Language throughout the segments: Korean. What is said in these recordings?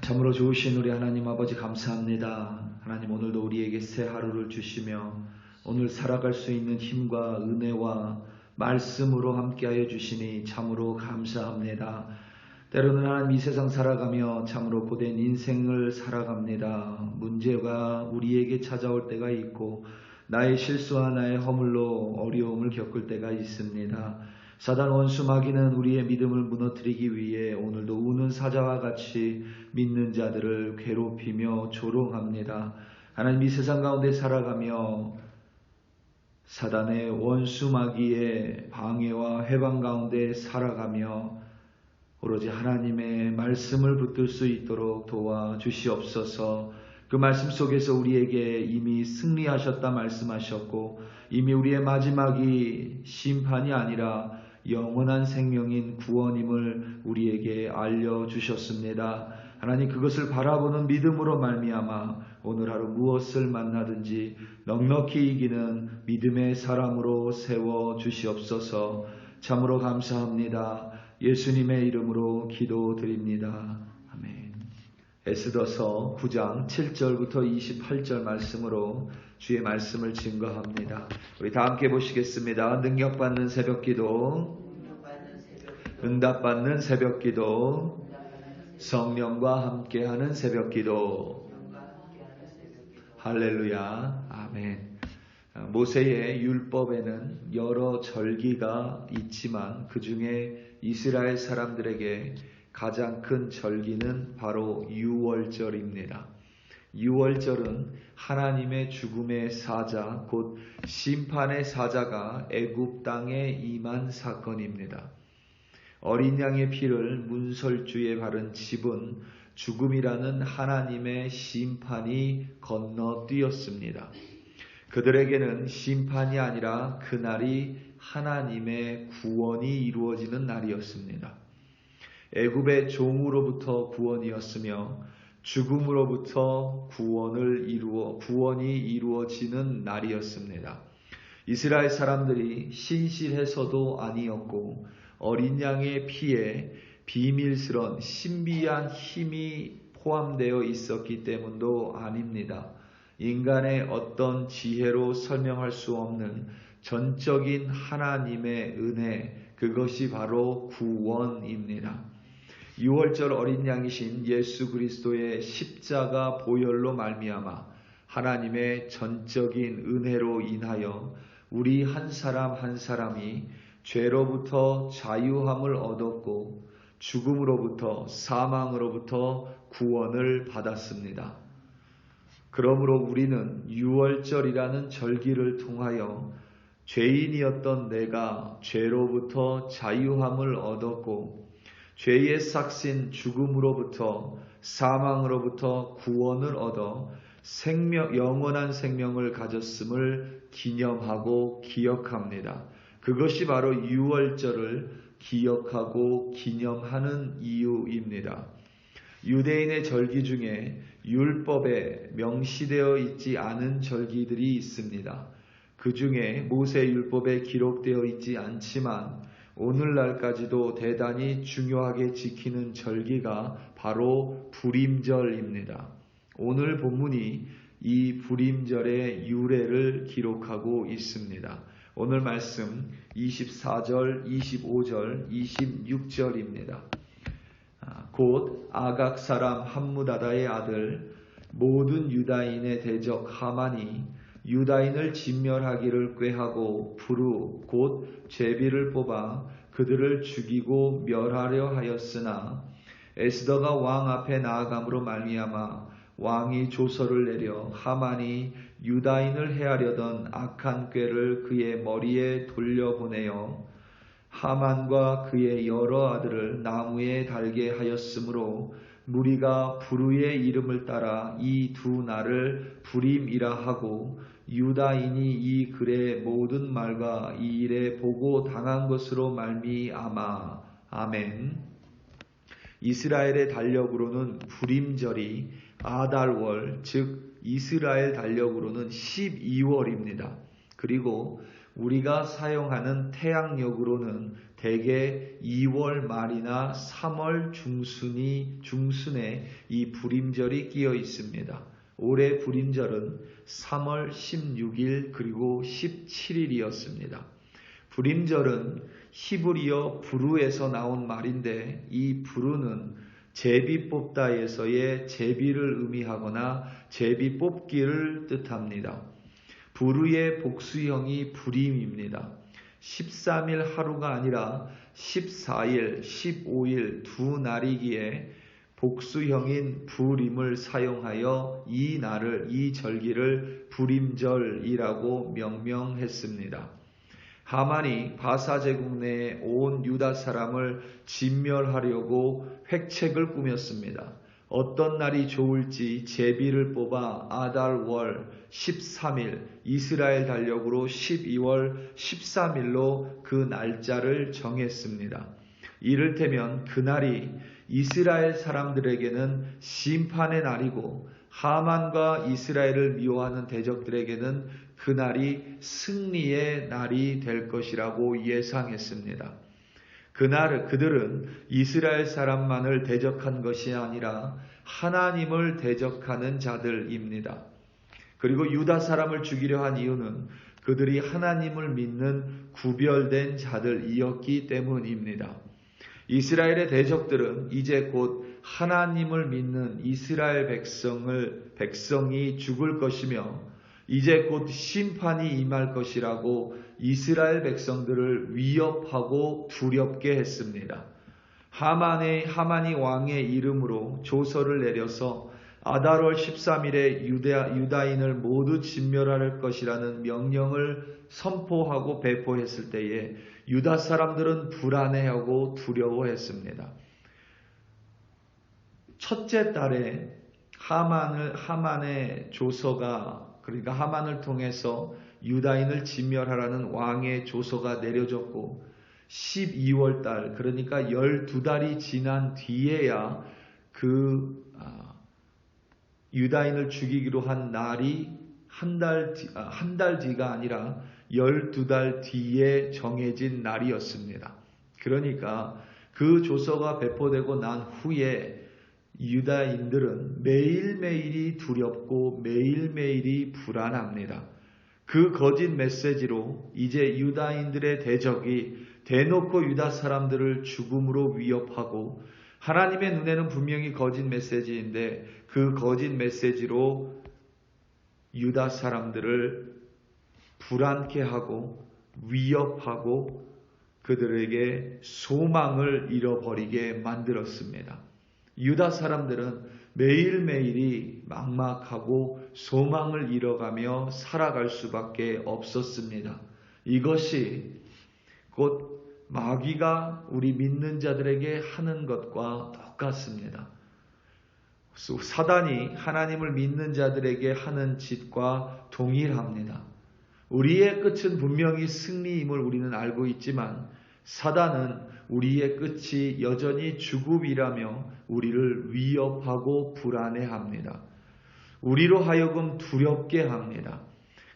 참으로 좋으신 우리 하나님 아버지 감사합니다. 하나님 오늘도 우리에게 새 하루를 주시며 오늘 살아갈 수 있는 힘과 은혜와 말씀으로 함께하여 주시니 참으로 감사합니다. 때로는 하나님 이 세상 살아가며 참으로 고된 인생을 살아갑니다. 문제가 우리에게 찾아올 때가 있고 나의 실수와 나의 허물로 어려움을 겪을 때가 있습니다. 사단 원수 마귀는 우리의 믿음을 무너뜨리기 위해 오늘도 우는 사자와 같이 믿는 자들을 괴롭히며 조롱합니다. 하나님 이 세상 가운데 살아가며 사단의 원수 마귀의 방해와 해방 가운데 살아가며 오로지 하나님의 말씀을 붙들 수 있도록 도와주시옵소서. 그 말씀 속에서 우리에게 이미 승리하셨다 말씀하셨고 이미 우리의 마지막이 심판이 아니라 영원한 생명인 구원임을 우리에게 알려주셨습니다. 하나님 그것을 바라보는 믿음으로 말미암아 오늘 하루 무엇을 만나든지 넉넉히 이기는 믿음의 사람으로 세워주시옵소서. 참으로 감사합니다. 예수님의 이름으로 기도드립니다. 아멘. 에스더서 9장 7절부터 28절 말씀으로 주의 말씀을 증거합니다. 우리 다 함께 보시겠습니다. 능력받는 새벽기도, 응답받는 새벽기도, 성령과 함께하는 새벽기도. 할렐루야. 아멘. 모세의 율법에는 여러 절기가 있지만 그 중에 이스라엘 사람들에게 가장 큰 절기는 바로 유월절입니다. 유월절은 하나님의 죽음의 사자, 곧 심판의 사자가 애굽 땅에 임한 사건입니다. 어린 양의 피를 문설주에 바른 집은 죽음이라는 하나님의 심판이 건너뛰었습니다. 그들에게는 심판이 아니라 그날이 하나님의 구원이 이루어지는 날이었습니다. 애굽의 종으로부터 구원이었으며 죽음으로부터 구원이 이루어지는 날이었습니다. 이스라엘 사람들이 신실해서도 아니었고 어린 양의 피에 비밀스런 신비한 힘이 포함되어 있었기 때문도 아닙니다. 인간의 어떤 지혜로 설명할 수 없는 전적인 하나님의 은혜, 그것이 바로 구원입니다. 유월절 어린 양이신 예수 그리스도의 십자가 보혈로 말미암아 하나님의 전적인 은혜로 인하여 우리 한 사람 한 사람이 죄로부터 자유함을 얻었고 죽음으로부터 사망으로부터 구원을 받았습니다. 그러므로 우리는 유월절이라는 절기를 통하여 죄인이었던 내가 죄로부터 자유함을 얻었고 죄의 삭신 죽음으로부터 사망으로부터 구원을 얻어 영원한 생명을 가졌음을 기념하고 기억합니다. 그것이 바로 유월절을 기억하고 기념하는 이유입니다. 유대인의 절기 중에 율법에 명시되어 있지 않은 절기들이 있습니다. 그 중에 모세 율법에 기록되어 있지 않지만 오늘날까지도 대단히 중요하게 지키는 절기가 바로 부림절입니다. 오늘 본문이 이 부림절의 유래를 기록하고 있습니다. 오늘 말씀 24절, 25절, 26절입니다. 곧 아각 사람 함무다다의 아들 모든 유다인의 대적 하만이 유다인을 진멸하기를 꾀하고 부르 곧 제비를 뽑아 그들을 죽이고 멸하려 하였으나 에스더가 왕 앞에 나아감으로 말미암아 왕이 조서를 내려 하만이 유다인을 해하려던 악한 꾀를 그의 머리에 돌려보내어 하만과 그의 여러 아들을 나무에 달게 하였으므로 무리가 부르의 이름을 따라 이 두 날을 부림이라 하고 유다인이 이 글의 모든 말과 이 일에 보고 당한 것으로 말미암아. 아멘. 이스라엘의 달력으로는 부림절이 아달월, 즉 이스라엘 달력으로는 12월입니다. 그리고 우리가 사용하는 태양력으로는 대개 2월 말이나 3월 중순에 이 불임절이 끼어 있습니다. 올해 불임절은 3월 16일 그리고 17일이었습니다. 불임절은 히브리어 부르에서 나온 말인데 이 부르는 제비 뽑다에서의 제비를 의미하거나 제비 뽑기를 뜻합니다. 부르의 복수형이 불임입니다. 13일 하루가 아니라 14일, 15일 두 날이기에 복수형인 불임을 사용하여 이 날을, 이 절기를 불임절이라고 명명했습니다. 하만이 바사 제국 내에 온 유다 사람을 진멸하려고 획책을 꾸몄습니다. 어떤 날이 좋을지 제비를 뽑아 아달월 13일, 이스라엘 달력으로 12월 13일로 그 날짜를 정했습니다. 이를테면 그날이 이스라엘 사람들에게는 심판의 날이고 하만과 이스라엘을 미워하는 대적들에게는 그날이 승리의 날이 될 것이라고 예상했습니다. 그들은 이스라엘 사람만을 대적한 것이 아니라 하나님을 대적하는 자들입니다. 그리고 유다 사람을 죽이려 한 이유는 그들이 하나님을 믿는 구별된 자들이었기 때문입니다. 이스라엘의 대적들은 이제 곧 하나님을 믿는 이스라엘 백성이 죽을 것이며 이제 곧 심판이 임할 것이라고 이스라엘 백성들을 위협하고 두렵게 했습니다. 하만이 왕의 이름으로 조서를 내려서 아달월 13일에 유다인을 모두 진멸할 것이라는 명령을 선포하고 배포했을 때에 유다 사람들은 불안해하고 두려워했습니다. 첫째 달에 하만의 조서가, 그러니까 하만을 통해서 유다인을 진멸하라는 왕의 조서가 내려졌고 12월 달, 그러니까 12달이 지난 뒤에야 그 유다인을 죽이기로 한 날이 한 달 뒤가 아니라 12달 뒤에 정해진 날이었습니다. 그러니까 그 조서가 배포되고 난 후에 유다인들은 매일매일이 두렵고 매일매일이 불안합니다. 그 거짓 메시지로 이제 유다인들의 대적이 대놓고 유다 사람들을 죽음으로 위협하고 하나님의 눈에는 분명히 거짓 메시지인데 그 거짓 메시지로 유다 사람들을 불안케 하고 위협하고 그들에게 소망을 잃어버리게 만들었습니다. 유다 사람들은 매일매일이 막막하고 소망을 잃어가며 살아갈 수밖에 없었습니다. 이것이 곧 마귀가 우리 믿는 자들에게 하는 것과 똑같습니다. 사단이 하나님을 믿는 자들에게 하는 짓과 동일합니다. 우리의 끝은 분명히 승리임을 우리는 알고 있지만 사단은 우리의 끝이 여전히 죽음이라며 우리를 위협하고 불안해합니다. 우리로 하여금 두렵게 합니다.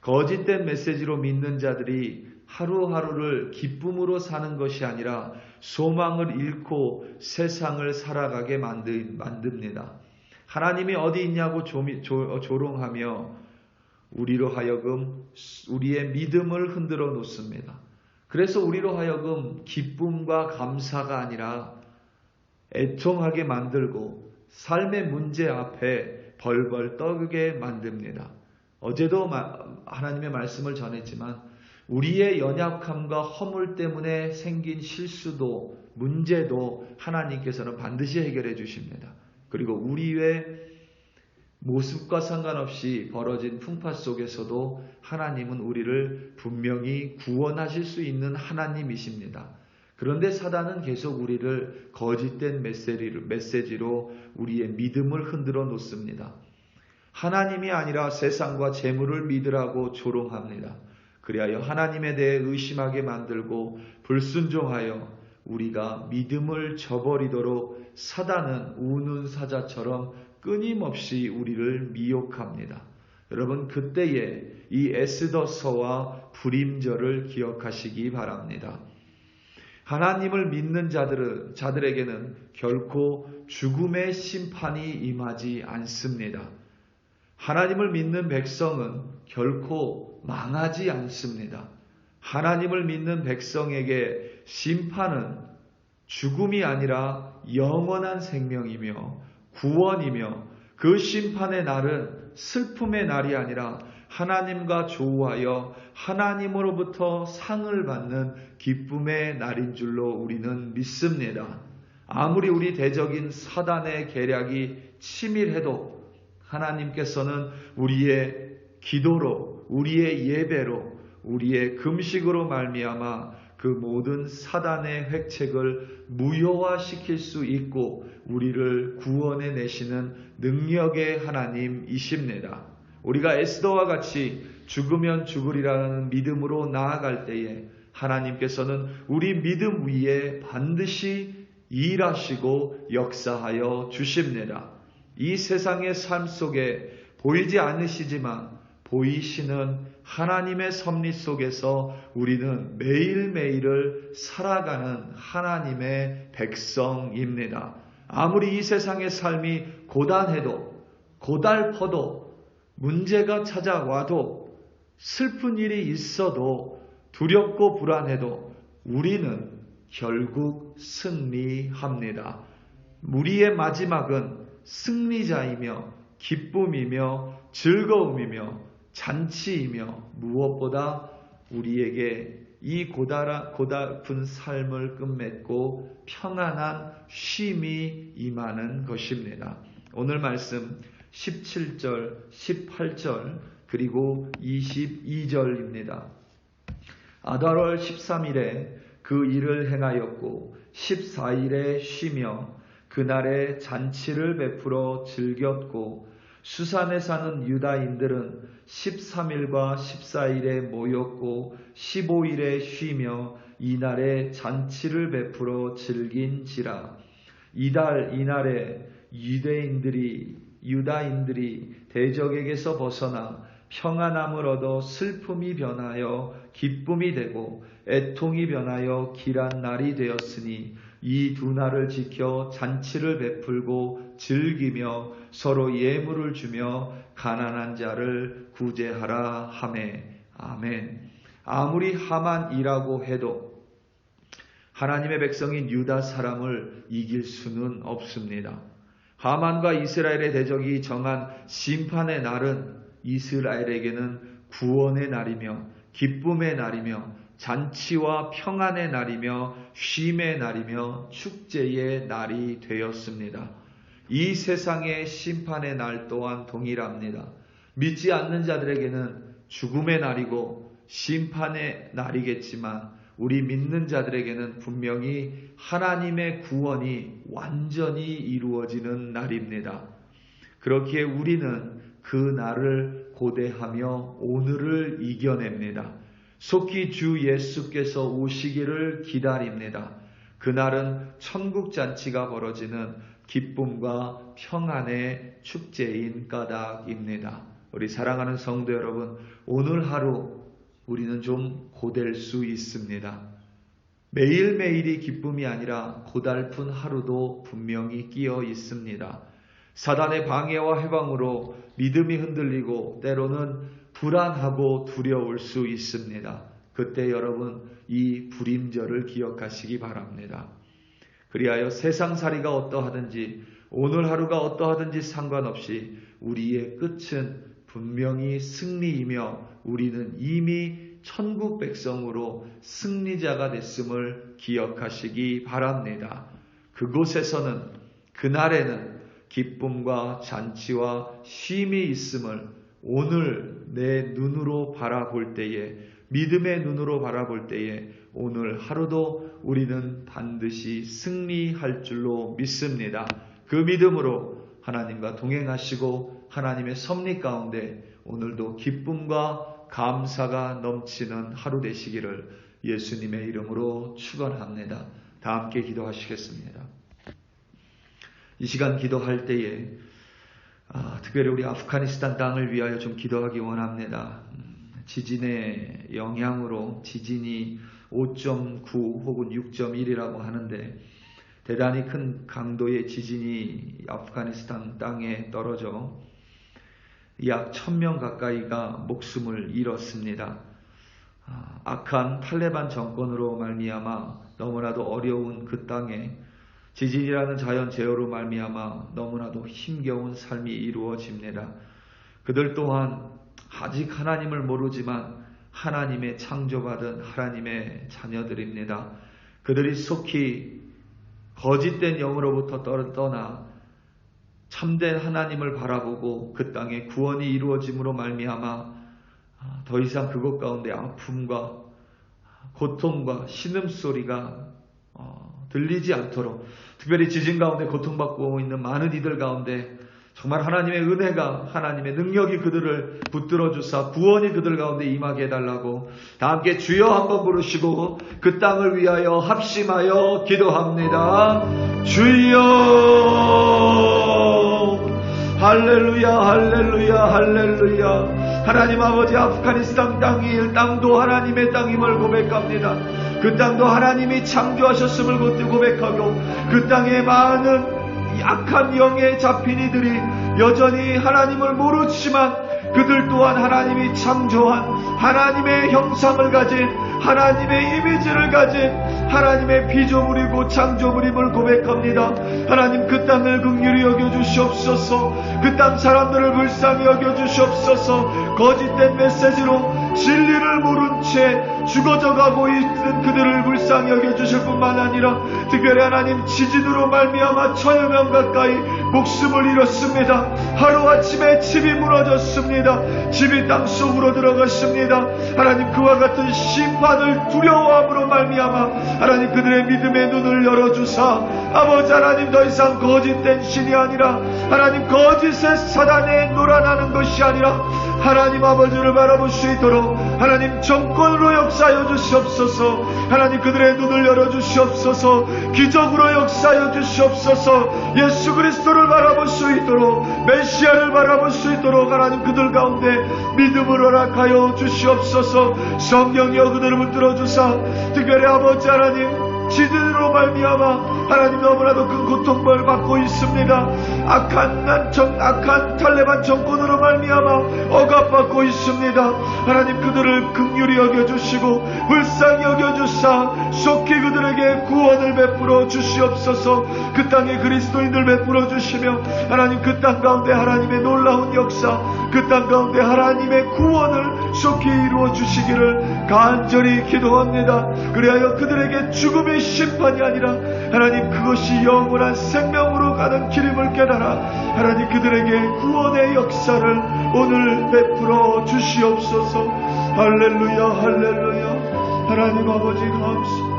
거짓된 메시지로 믿는 자들이 하루하루를 기쁨으로 사는 것이 아니라 소망을 잃고 세상을 살아가게 만듭니다. 하나님이 어디 있냐고 조롱하며 우리로 하여금 우리의 믿음을 흔들어 놓습니다. 그래서 우리로 하여금 기쁨과 감사가 아니라 애통하게 만들고 삶의 문제 앞에 벌벌 떠게 만듭니다. 어제도 하나님의 말씀을 전했지만 우리의 연약함과 허물 때문에 생긴 실수도 문제도 하나님께서는 반드시 해결해 주십니다. 그리고 우리의 모습과 상관없이 벌어진 풍파 속에서도 하나님은 우리를 분명히 구원하실 수 있는 하나님이십니다. 그런데 사단은 계속 우리를 거짓된 메시지로 우리의 믿음을 흔들어 놓습니다. 하나님이 아니라 세상과 재물을 믿으라고 조롱합니다. 그리하여 하나님에 대해 의심하게 만들고 불순종하여 우리가 믿음을 저버리도록 사단은 우는 사자처럼 끊임없이 우리를 미혹합니다. 여러분, 그때에 이 에스더서와 불임절을 기억하시기 바랍니다. 하나님을 믿는 자들에게는 결코 죽음의 심판이 임하지 않습니다. 하나님을 믿는 백성은 결코 망하지 않습니다. 하나님을 믿는 백성에게 심판은 죽음이 아니라 영원한 생명이며 구원이며, 그 심판의 날은 슬픔의 날이 아니라 하나님과 조우하여 하나님으로부터 상을 받는 기쁨의 날인 줄로 우리는 믿습니다. 아무리 우리 대적인 사단의 계략이 치밀해도 하나님께서는 우리의 기도로, 우리의 예배로, 우리의 금식으로 말미암아 그 모든 사단의 획책을 무효화시킬 수 있고 우리를 구원해 내시는 능력의 하나님이십니다. 우리가 에스더와 같이 죽으면 죽으리라는 믿음으로 나아갈 때에 하나님께서는 우리 믿음 위에 반드시 일하시고 역사하여 주십니다. 이 세상의 삶 속에 보이지 않으시지만 보이시는 하나님의 섭리 속에서 우리는 매일매일을 살아가는 하나님의 백성입니다. 아무리 이 세상의 삶이 고단해도, 고달퍼도, 문제가 찾아와도, 슬픈 일이 있어도, 두렵고 불안해도 우리는 결국 승리합니다. 우리의 마지막은 승리자이며 기쁨이며 즐거움이며 잔치이며, 무엇보다 우리에게 이 고달픈 삶을 끝맺고 평안한 쉼이 임하는 것입니다. 오늘 말씀 17절, 18절 그리고 22절입니다. 아달월 13일에 그 일을 행하였고 14일에 쉬며 그날에 잔치를 베풀어 즐겼고, 수산에 사는 유다인들은 13일과 14일에 모였고 15일에 쉬며 이날에 잔치를 베풀어 즐긴지라. 이날에 유다인들이 대적에게서 벗어나 평안함을 얻어 슬픔이 변하여 기쁨이 되고 애통이 변하여 길한 날이 되었으니, 이 두 날을 지켜 잔치를 베풀고 즐기며 서로 예물을 주며 가난한 자를 구제하라 하매. 아멘. 아무리 하만이라고 해도 하나님의 백성인 유다 사람을 이길 수는 없습니다. 하만과 이스라엘의 대적이 정한 심판의 날은 이스라엘에게는 구원의 날이며 기쁨의 날이며 잔치와 평안의 날이며 쉼의 날이며 축제의 날이 되었습니다. 이 세상의 심판의 날 또한 동일합니다. 믿지 않는 자들에게는 죽음의 날이고 심판의 날이겠지만, 우리 믿는 자들에게는 분명히 하나님의 구원이 완전히 이루어지는 날입니다. 그렇기에 우리는 그 날을 고대하며 오늘을 이겨냅니다. 속히 주 예수께서 오시기를 기다립니다. 그날은 천국 잔치가 벌어지는 기쁨과 평안의 축제인 까닭입니다. 우리 사랑하는 성도 여러분, 오늘 하루 우리는 좀 고될 수 있습니다. 매일매일이 기쁨이 아니라 고달픈 하루도 분명히 끼어 있습니다. 사단의 방해와 해방으로 믿음이 흔들리고 때로는 불안하고 두려울 수 있습니다. 그때 여러분, 이 불임절을 기억하시기 바랍니다. 그리하여 세상살이가 어떠하든지 오늘 하루가 어떠하든지 상관없이 우리의 끝은 분명히 승리이며 우리는 이미 천국 백성으로 승리자가 됐음을 기억하시기 바랍니다. 그곳에서는, 그날에는 기쁨과 잔치와 쉼이 있음을 오늘 내 눈으로 바라볼 때에, 믿음의 눈으로 바라볼 때에 오늘 하루도 우리는 반드시 승리할 줄로 믿습니다. 그 믿음으로 하나님과 동행하시고 하나님의 섭리 가운데 오늘도 기쁨과 감사가 넘치는 하루 되시기를 예수님의 이름으로 축원합니다. 다 함께 기도하시겠습니다. 이 시간 기도할 때에 특별히 우리 아프가니스탄 땅을 위하여 좀 기도하기 원합니다. 지진의 영향으로 지진이 5.9 혹은 6.1이라고 하는데 대단히 큰 강도의 지진이 아프가니스탄 땅에 떨어져 약 1000명 가까이가 목숨을 잃었습니다. 악한 탈레반 정권으로 말미암아 너무나도 어려운 그 땅에 지진이라는 자연재해로 말미암아 너무나도 힘겨운 삶이 이루어집니다. 그들 또한 아직 하나님을 모르지만 하나님의 창조받은 하나님의 자녀들입니다. 그들이 속히 거짓된 영으로부터 떠나 참된 하나님을 바라보고 그 땅에 구원이 이루어짐으로 말미암아 더 이상 그곳 가운데 아픔과 고통과 신음소리가 들리지 않도록, 특별히 지진 가운데 고통받고 있는 많은 이들 가운데 정말 하나님의 은혜가, 하나님의 능력이 그들을 붙들어 주사 구원이 그들 가운데 임하게 해달라고 다 함께 주여 한번 부르시고 그 땅을 위하여 합심하여 기도합니다. 주여, 할렐루야, 할렐루야, 할렐루야. 하나님 아버지, 아프가니스탄 땅도 하나님의 땅임을 고백합니다. 그 땅도 하나님이 창조하셨음을 고백하고 그 땅에 많은 약한 영에 잡힌 이들이 여전히 하나님을 모르지만 그들 또한 하나님이 창조한 하나님의 형상을 가진 하나님의 이미지를 가진 하나님의 피조물이고 창조물임을 고백합니다. 하나님, 그 땅을 긍휼히 여겨주시옵소서. 그 땅 사람들을 불쌍히 여겨주시옵소서. 거짓된 메시지로 진리를 모른 채 죽어져 가고 있는 그들을 불쌍히 여겨주실 뿐만 아니라 특별히 하나님, 지진으로 말미암아 1000여 명 가까이 목숨을 잃었습니다. 하루아침에 집이 무너졌습니다. 집이 땅속으로 들어갔습니다. 하나님, 그와 같은 심판을 두려워함으로 말미암아 하나님, 그들의 믿음의 눈을 열어주사 아버지 하나님, 더 이상 거짓된 신이 아니라 하나님, 거짓의 사단에 놀아나는 것이 아니라 하나님 아버지를 바라볼 수 있도록 하나님 정권으로 역사하여 주시옵소서. 하나님, 그들의 눈을 열어주시옵소서. 기적으로 역사하여 주시옵소서. 예수 그리스도를 바라볼 수 있도록, 메시아를 바라볼 수 있도록 하나님, 그들 가운데 믿음을 허락하여 주시옵소서. 성령이여 그들을 붙들어 주사 특별히 아버지 하나님, 지진으로 말미암아 하나님 너무나도 큰 고통을 받고 있습니다. 악한 탈레반 정권으로 말미암아 억압받고 있습니다. 하나님, 그들을 긍휼히 여겨주시고 불쌍히 여겨주사 속히 그들에게 구원을 베풀어 주시옵소서. 그 땅에 그리스도인들 베풀어 주시며 하나님, 그 땅 가운데 하나님의 놀라운 역사, 그 땅 가운데 하나님의 구원을 속히 이루어 주시기를 간절히 기도합니다. 그리하여 그들에게 죽음의 심판이 아니라 하나님, 그것이 영원한 생명으로 가는 길임을 깨달아 하나님, 그들에게 구원의 역사를 오늘 베풀어 주시옵소서. 할렐루야, 할렐루야. 하나님 아버지 감사합니다.